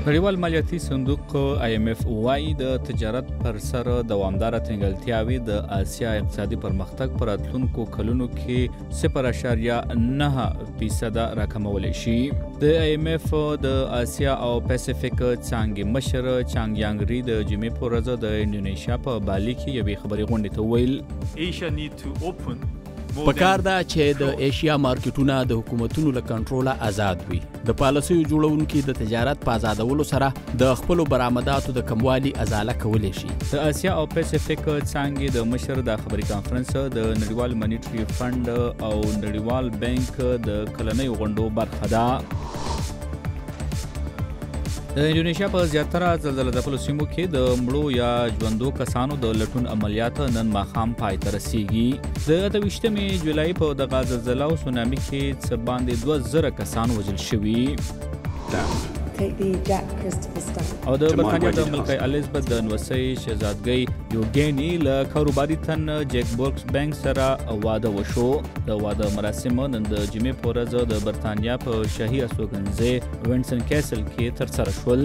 نړیوال مالیاتي صندوق IMF وایي د تجارت پر سر دوامداره تنګلتیاوې د آسیا اقتصادي پرمختګ پر راتلونکو کلونو کې 0.9% راکمولی شي. د IMF د آسیا او پیسفیک څانګې مشر چانګ یانګ ری د جمعې په ورځ د انډونیشیا په بالي کې یوې خبري غونډې ته وویل پکار ده چې د ایشیا مارکیټونه د حکومتونو له کنټروله آزاد وي. د پالیسیو جوړونکي د تجارت په آزادولو سره د خپلو برآمداتو د کموالي ازاله کولی شي. د آسیا او پیسفیک څانګې د مشر د خبري کانفرنس د نړیوال مانیټري فند او نړیوال بانک د کلنۍ غونډو برخه ده. د انډونیشیا په زیاتره زلزله ځپلو سیمو کې د مړو یا ژوندو کسانو د لټون عملیات نن ماښام پای ته رسیږي. د 28 جولای په دغه زلزله او سونامي کې څه باندې 2000 کسان وژل شوي. او د برطانیا د ملکه الیزابت د نوسۍ شهزادګۍ یوګیني له کاروباري تن جیک بورکس بینک سره واده وشو. د واده مراسم نن د جمعې په ورځ د برطانیا په شاهي استوګنځای وینډسر کیسل کې ترسره شول.